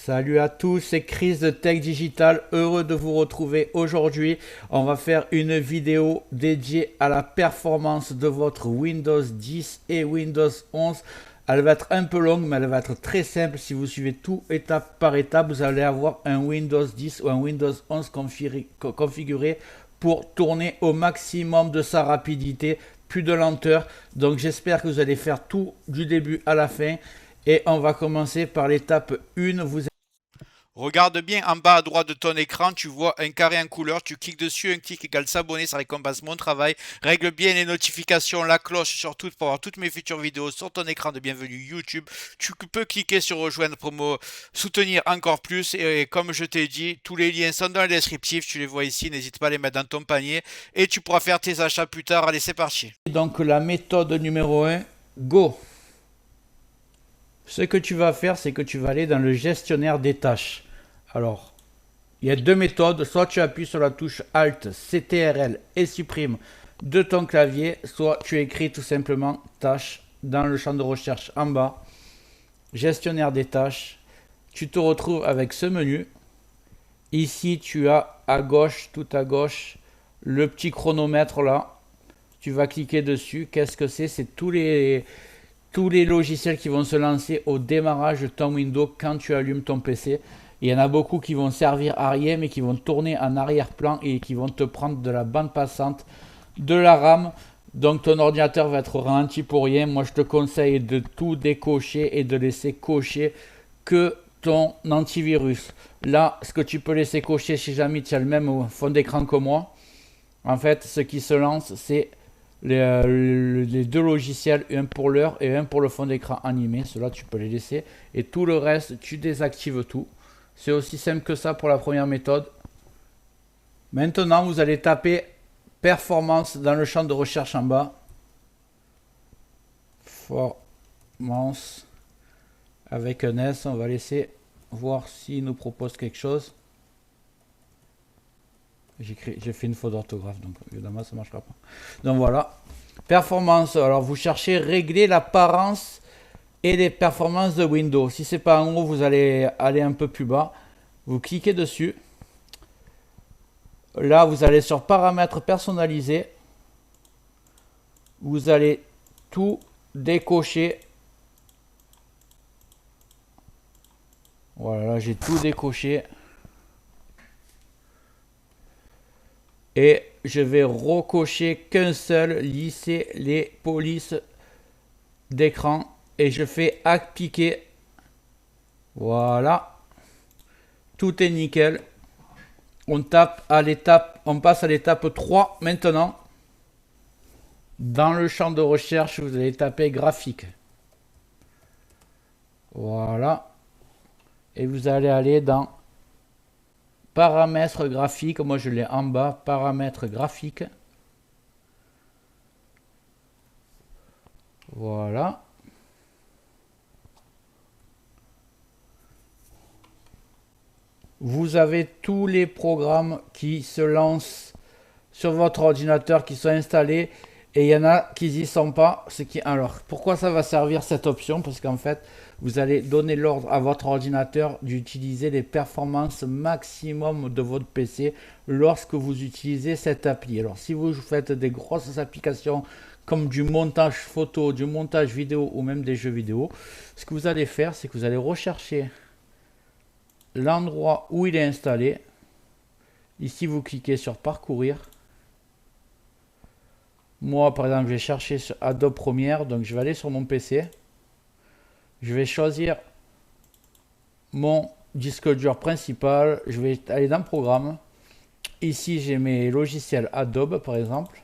Salut à tous, c'est Chris de Tech Digital, heureux de vous retrouver aujourd'hui. On va faire une vidéo dédiée à la performance de votre Windows 10 et Windows 11. Elle va être un peu longue, mais elle va être très simple. Si vous suivez tout étape par étape, vous allez avoir un Windows 10 ou un Windows 11 configuré pour tourner au maximum de sa rapidité, plus de lenteur. Donc j'espère que vous allez faire tout du début à la fin. Et on va commencer par l'étape 1. Regarde bien en bas à droite de ton écran, tu vois un carré en couleur, tu cliques dessus, un clic égale s'abonner, ça récompense mon travail. Règle bien les notifications, la cloche surtout pour avoir toutes mes futures vidéos sur ton écran de bienvenue YouTube. Tu peux cliquer sur rejoindre pour me soutenir encore plus et comme je t'ai dit, tous les liens sont dans le descriptif, tu les vois ici, n'hésite pas à les mettre dans ton panier et tu pourras faire tes achats plus tard. Allez, c'est parti. Donc la méthode numéro 1, go. Ce que tu vas faire, c'est que tu vas aller dans le gestionnaire des tâches. Alors, il y a deux méthodes. Soit tu appuies sur la touche Alt, CTRL et supprime de ton clavier. Soit tu écris tout simplement tâches dans le champ de recherche en bas. Gestionnaire des tâches. Tu te retrouves avec ce menu. Ici, tu as à gauche, tout à gauche, le petit chronomètre là. Tu vas cliquer dessus. Qu'est-ce que c'est? C'est tous les logiciels qui vont se lancer au démarrage de ton Windows quand tu allumes ton PC. Il y en a beaucoup qui vont servir à rien mais qui vont tourner en arrière-plan et qui vont te prendre de la bande passante, de la RAM. Donc ton ordinateur va être ralenti pour rien. Moi je te conseille de tout décocher et de laisser cocher que ton antivirus. Là, ce que tu peux laisser cocher si jamais tu as le même fond d'écran que moi. En fait, ce qui se lance, c'est les deux logiciels, un pour l'heure et un pour le fond d'écran animé. Cela tu peux les laisser et tout le reste tu désactives tout. C'est aussi simple que ça pour la première méthode. Maintenant vous allez taper performance dans le champ de recherche en bas. Performance avec un S. On va laisser voir s'il nous propose quelque chose. J'ai fait une faute d'orthographe, donc évidemment ça ne marchera pas. Donc voilà, performance. Alors vous cherchez régler l'apparence et les performances de Windows. Si c'est pas en haut, vous allez aller un peu plus bas. Vous cliquez dessus. Là, vous allez sur paramètres personnalisés. Vous allez tout décocher. Voilà, là j'ai tout décoché. Et je vais recocher qu'un seul, lisser les polices d'écran. Et je fais appliquer. Voilà. Tout est nickel. On tape à l'étape, on passe à l'étape 3 maintenant. Dans le champ de recherche, vous allez taper graphique. Voilà. Et vous allez aller dans paramètres graphiques. Moi je l'ai en bas, paramètres graphiques. Voilà. Vous avez tous les programmes qui se lancent sur votre ordinateur, qui sont installés. Et il y en a qui n'y sont pas. Alors, pourquoi ça va servir cette option? Parce qu'en fait, vous allez donner l'ordre à votre ordinateur d'utiliser les performances maximum de votre PC lorsque vous utilisez cette appli. Alors, si vous faites des grosses applications comme du montage photo, du montage vidéo ou même des jeux vidéo, ce que vous allez faire, c'est que vous allez rechercher l'endroit où il est installé. Ici, vous cliquez sur parcourir. Moi, par exemple, je vais chercher sur Adobe Premiere, donc je vais aller sur mon PC. Je vais choisir mon disque dur principal. Je vais aller dans Programme. Ici, j'ai mes logiciels Adobe, par exemple.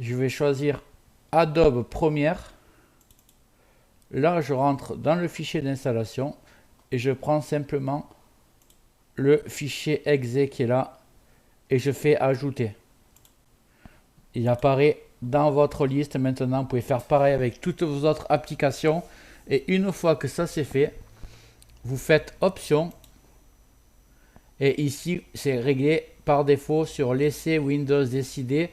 Je vais choisir Adobe Premiere. Là, je rentre dans le fichier d'installation et je prends simplement le fichier exe qui est là et je fais ajouter. Il apparaît dans votre liste. Maintenant, vous pouvez faire pareil avec toutes vos autres applications. Et une fois que ça c'est fait, vous faites option. Et ici, c'est réglé par défaut sur laisser Windows décider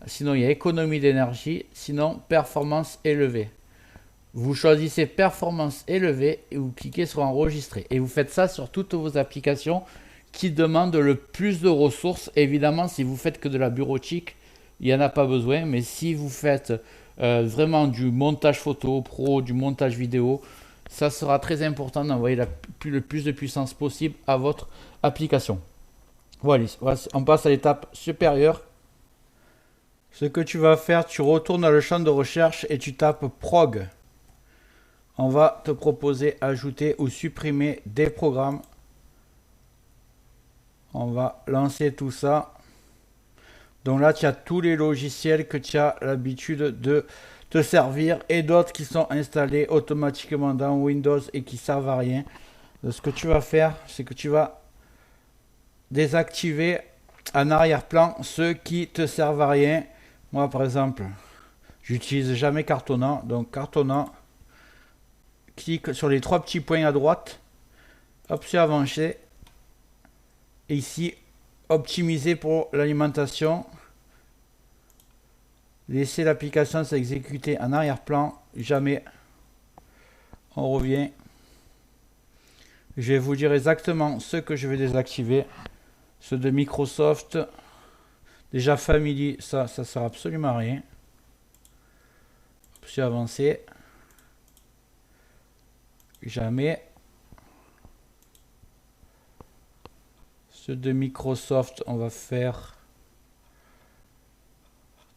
Sinon, il y a économie d'énergie. Sinon, performance élevée. Vous choisissez performance élevée et vous cliquez sur enregistrer. Et vous faites ça sur toutes vos applications qui demandent le plus de ressources. Évidemment, si vous faites que de la bureautique, il n'y en a pas besoin. Mais si vous faites vraiment du montage photo pro, du montage vidéo, ça sera très important d'envoyer le plus de puissance possible à votre application. Voilà, on passe à l'étape supérieure. Ce que tu vas faire, tu retournes dans le champ de recherche et tu tapes prog. On va te proposer ajouter ou supprimer des programmes. On va lancer tout ça. Donc là, tu as tous les logiciels que tu as l'habitude de te servir et d'autres qui sont installés automatiquement dans Windows et qui servent à rien. Ce que tu vas faire, c'est que tu vas désactiver en arrière-plan ceux qui te servent à rien. Moi, par exemple, j'utilise jamais Cartona. Donc Cartona, clique sur les trois petits points à droite, option avancée, et ici optimiser pour l'alimentation. Laissez l'application s'exécuter en arrière-plan, jamais. On revient. Je vais vous dire exactement ce que je vais désactiver. Ceux de Microsoft. Déjà Family, ça sert absolument à rien. Option avancée. Jamais. Ceux de Microsoft, on va faire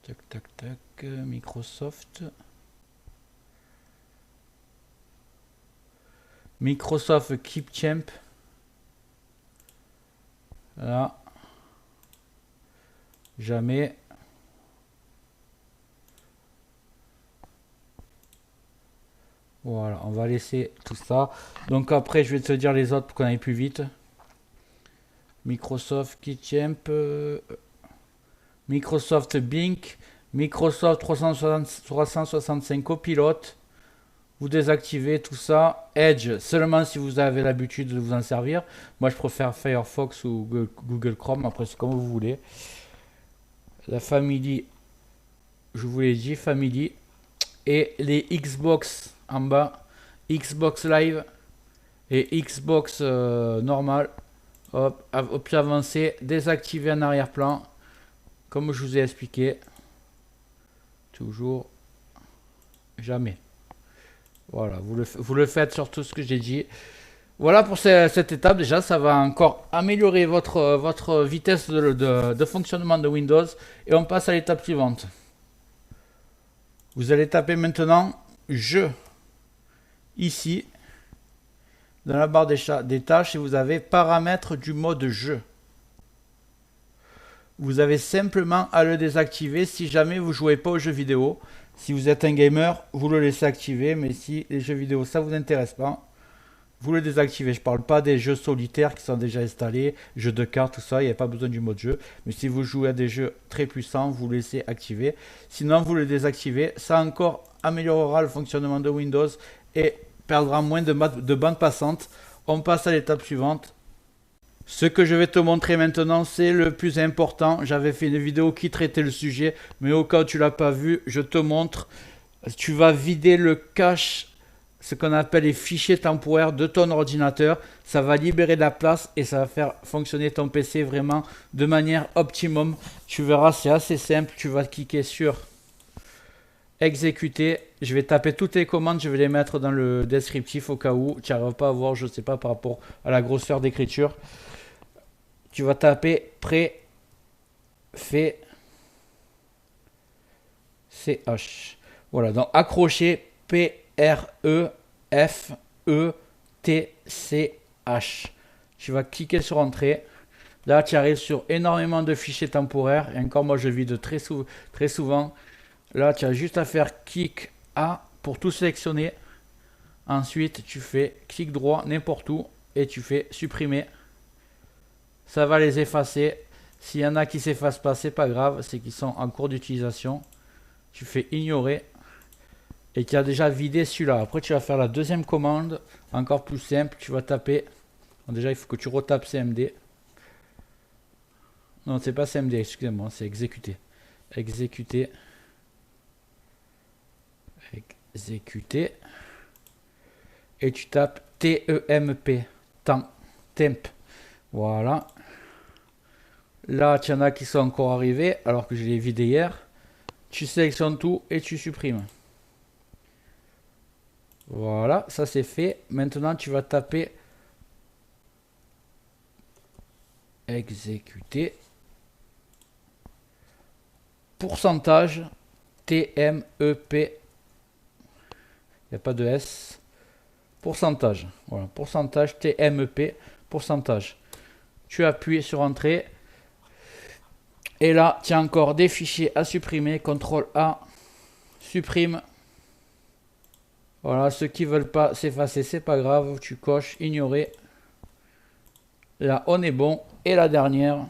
tac tac tac, Microsoft Keepchamp. Là. Jamais. Voilà, on va laisser tout ça. Donc après, je vais te dire les autres pour qu'on aille plus vite. Microsoft Keepchamp, Microsoft Bing, Microsoft 365 Copilote. Vous désactivez tout ça. Edge, seulement si vous avez l'habitude de vous en servir. Moi, je préfère Firefox ou Google Chrome. Après, c'est comme vous voulez. La Family, je vous l'ai dit, Family. Et les Xbox en bas, Xbox Live et Xbox normal. Hop, option avancée, désactiver en arrière-plan, comme je vous ai expliqué. Toujours, jamais. Voilà, vous le faites sur tout ce que j'ai dit. Voilà pour cette étape. Déjà, ça va encore améliorer votre vitesse de fonctionnement de Windows. Et on passe à l'étape suivante. Vous allez taper maintenant Jeux ici dans la barre des tâches et vous avez paramètres du mode jeu. Vous avez simplement à le désactiver si jamais vous jouez pas aux jeux vidéo. Si vous êtes un gamer, vous le laissez activer, mais si les jeux vidéo ça vous intéresse pas, vous le désactivez. Je parle pas des jeux solitaires qui sont déjà installés, jeux de cartes, tout ça, il n'y a pas besoin du mode jeu. Mais si vous jouez à des jeux très puissants, vous le laissez activer. Sinon, vous le désactivez. Ça encore améliorera le fonctionnement de Windows et perdra moins de bande passante. On passe à l'étape suivante. Ce que je vais te montrer maintenant, c'est le plus important. J'avais fait une vidéo qui traitait le sujet, mais au cas où tu l'as pas vu, je te montre. Tu vas vider le cache, ce qu'on appelle les fichiers temporaires de ton ordinateur. Ça va libérer de la place et ça va faire fonctionner ton PC vraiment de manière optimum. Tu verras, c'est assez simple. Tu vas cliquer sur exécuter. Je vais taper toutes les commandes, je vais les mettre dans le descriptif au cas où tu n'arrives pas à voir, je sais pas, par rapport à la grosseur d'écriture. Tu vas taper prêt fait ch. Voilà, donc accrocher PREFETCH. Tu vas cliquer sur entrée. Là, tu arrives sur énormément de fichiers temporaires. Et encore, moi, je vide très souvent. Là, tu as juste à faire clic A pour tout sélectionner. Ensuite, tu fais clic droit n'importe où et tu fais supprimer. Ça va les effacer. S'il y en a qui s'effacent pas, c'est pas grave, c'est qu'ils sont en cours d'utilisation. Tu fais ignorer et tu as déjà vidé celui-là. Après, tu vas faire la deuxième commande, encore plus simple. Tu vas taper. Bon, déjà, il faut que tu retapes CMD. Non, c'est pas CMD, excusez-moi, c'est exécuter. exécuter, et tu tapes TEMP, temp. Voilà. Là, il y en a qui sont encore arrivés alors que je l'ai vidé hier. Tu sélectionnes tout et tu supprimes. Voilà, ça c'est fait. Maintenant, tu vas taper exécuter, pourcentage TMEP. Il n'y a pas de S. Pourcentage. Voilà, pourcentage TMEP, pourcentage. Tu appuies sur entrée. Et là, tu as encore des fichiers à supprimer. CTRL A, supprime. Voilà, ceux qui veulent pas s'effacer, c'est pas grave. Tu coches, ignorer. Là, on est bon. Et la dernière,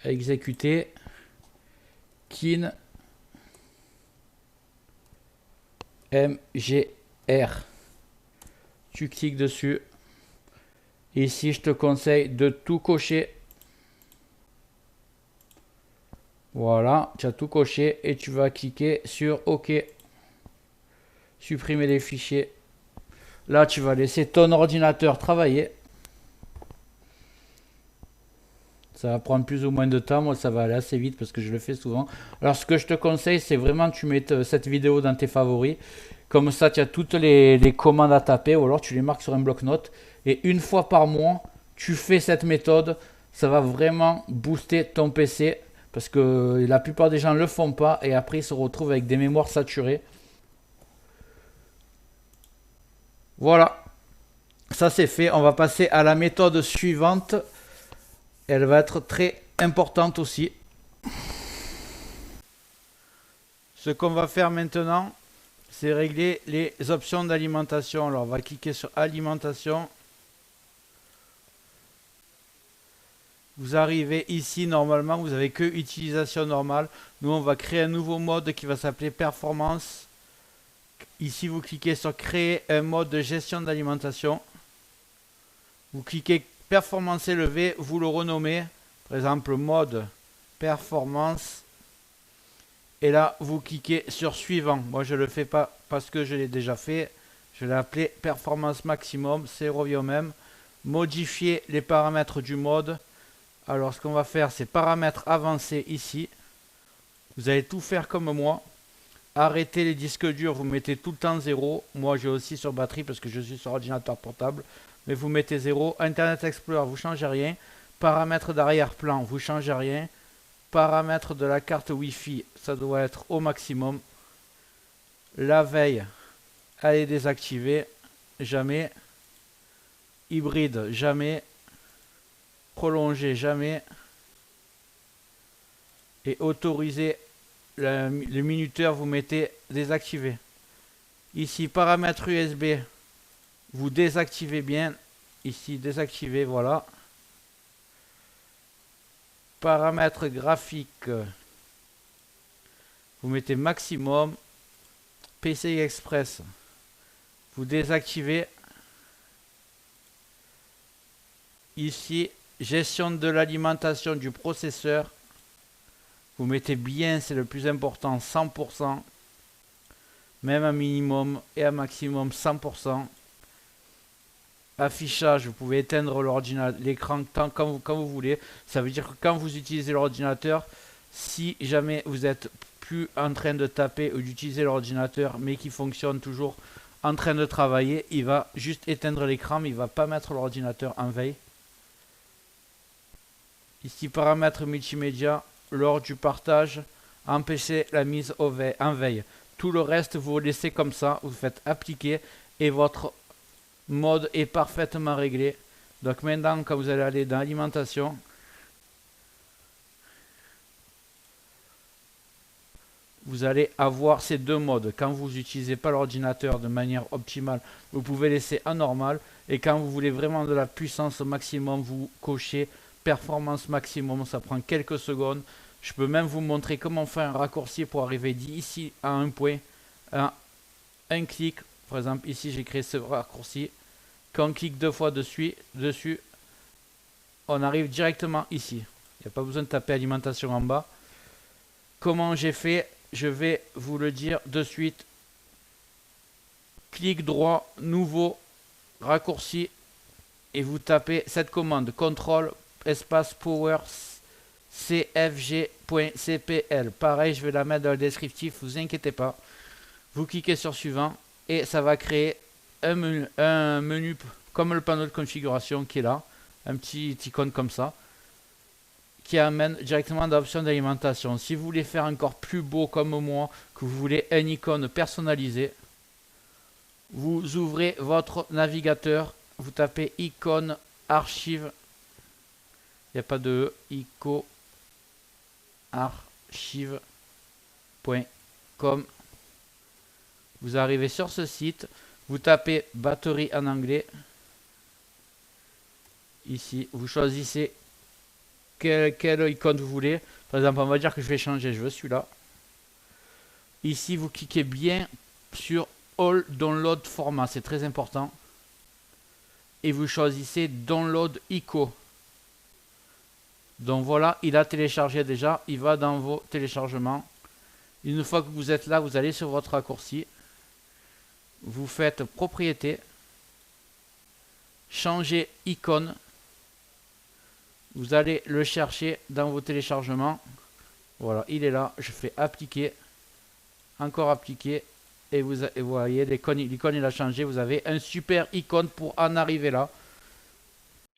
exécuter. Kin MGR. Tu cliques dessus. Ici, je te conseille de tout cocher. Voilà, tu as tout coché et tu vas cliquer sur OK. Supprimer les fichiers. Là, tu vas laisser ton ordinateur travailler. Ça va prendre plus ou moins de temps. Moi, ça va aller assez vite parce que je le fais souvent. Alors, ce que je te conseille, c'est vraiment que tu mettes cette vidéo dans tes favoris. Comme ça, tu as toutes les commandes à taper ou alors tu les marques sur un bloc-notes. Et une fois par mois, tu fais cette méthode. Ça va vraiment booster ton PC. Parce que la plupart des gens ne le font pas et après ils se retrouvent avec des mémoires saturées. Voilà, ça c'est fait. On va passer à la méthode suivante. Elle va être très importante aussi. Ce qu'on va faire maintenant, c'est régler les options d'alimentation. Alors on va cliquer sur alimentation. Vous arrivez ici, normalement, vous n'avez que utilisation normale. Nous, on va créer un nouveau mode qui va s'appeler performance. Ici, vous cliquez sur créer un mode de gestion d'alimentation. Vous cliquez performance élevée, vous le renommez. Par exemple, mode performance. Et là, vous cliquez sur suivant. Moi, je ne le fais pas parce que je l'ai déjà fait. Je l'ai appelé performance maximum. C'est revient au même. Modifier les paramètres du mode. Alors, ce qu'on va faire, c'est paramètres avancés ici. Vous allez tout faire comme moi. Arrêtez les disques durs, vous mettez tout le temps 0. Moi, j'ai aussi sur batterie parce que je suis sur ordinateur portable. Mais vous mettez 0. Internet Explorer, vous ne changez rien. Paramètres d'arrière-plan, vous ne changez rien. Paramètres de la carte Wi-Fi, ça doit être au maximum. La veille, elle est désactivée. Jamais. Hybride, jamais. Prolonger, jamais. Et autoriser le minuteur, vous mettez désactivé. Ici, paramètres USB, vous désactivez bien. Ici, désactivé, voilà. Paramètres graphiques, vous mettez maximum. PCI Express, vous désactivez. Ici, gestion de l'alimentation du processeur. Vous mettez bien, c'est le plus important, 100%. Même un minimum et un maximum 100%. Affichage, vous pouvez éteindre l'écran quand vous voulez. Ça veut dire que quand vous utilisez l'ordinateur, si jamais vous êtes plus en train de taper ou d'utiliser l'ordinateur, mais qui fonctionne toujours en train de travailler, il va juste éteindre l'écran, mais il ne va pas mettre l'ordinateur en veille. Ici, paramètres multimédia, lors du partage, empêcher la mise en veille. Tout le reste, vous laissez comme ça, vous faites appliquer et votre mode est parfaitement réglé. Donc maintenant, quand vous allez aller dans l'alimentation, vous allez avoir ces deux modes. Quand vous n'utilisez pas l'ordinateur de manière optimale, vous pouvez laisser en normal. Et quand vous voulez vraiment de la puissance au maximum, vous cochez performance maximum. Ça prend quelques secondes. Je peux même vous montrer comment faire un raccourci pour arriver d'ici à un point. Un clic. Par exemple, ici, j'ai créé ce raccourci. Quand on clique deux fois dessus, on arrive directement ici. Il n'y a pas besoin de taper alimentation en bas. Comment j'ai fait? Je vais vous le dire de suite. Clic droit, nouveau, raccourci. Et vous tapez cette commande. CTRL espace power cfg.cpl. Pareil, je vais la mettre dans le descriptif, vous inquiétez pas. Vous cliquez sur suivant et ça va créer un menu comme le panneau de configuration qui est là. Un petit icône comme ça qui amène directement dans l'option d'alimentation. Si vous voulez faire encore plus beau comme moi, que vous voulez une icône personnalisée, vous ouvrez votre navigateur, vous tapez icône archive, il n'y a pas de ico archive.com. Vous arrivez sur ce site, vous tapez batterie en anglais. Ici, vous choisissez quelle icône vous voulez. Par exemple, on va dire que je vais changer, je veux celui-là. Ici, vous cliquez bien sur All Download Format, c'est très important. Et vous choisissez Download ICO. Donc voilà, il a téléchargé déjà, il va dans vos téléchargements. Une fois que vous êtes là, vous allez sur votre raccourci. Vous faites propriété. Changer icône. Vous allez le chercher dans vos téléchargements. Voilà, il est là. Je fais appliquer. Encore appliquer. Et vous voyez, l'icône il a changé. Vous avez un super icône pour en arriver là.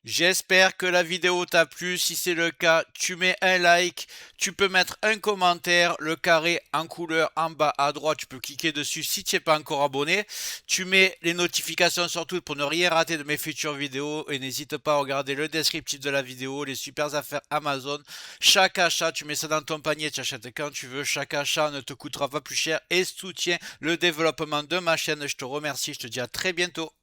J'espère que la vidéo t'a plu. Si c'est le cas, tu mets un like, tu peux mettre un commentaire, le carré en couleur en bas à droite, tu peux cliquer dessus si tu n'es pas encore abonné. Tu mets les notifications surtout pour ne rien rater de mes futures vidéos et n'hésite pas à regarder le descriptif de la vidéo, les super affaires Amazon. Chaque achat, tu mets ça dans ton panier, tu achètes quand tu veux. Chaque achat ne te coûtera pas plus cher et soutient le développement de ma chaîne. Je te remercie, je te dis à très bientôt.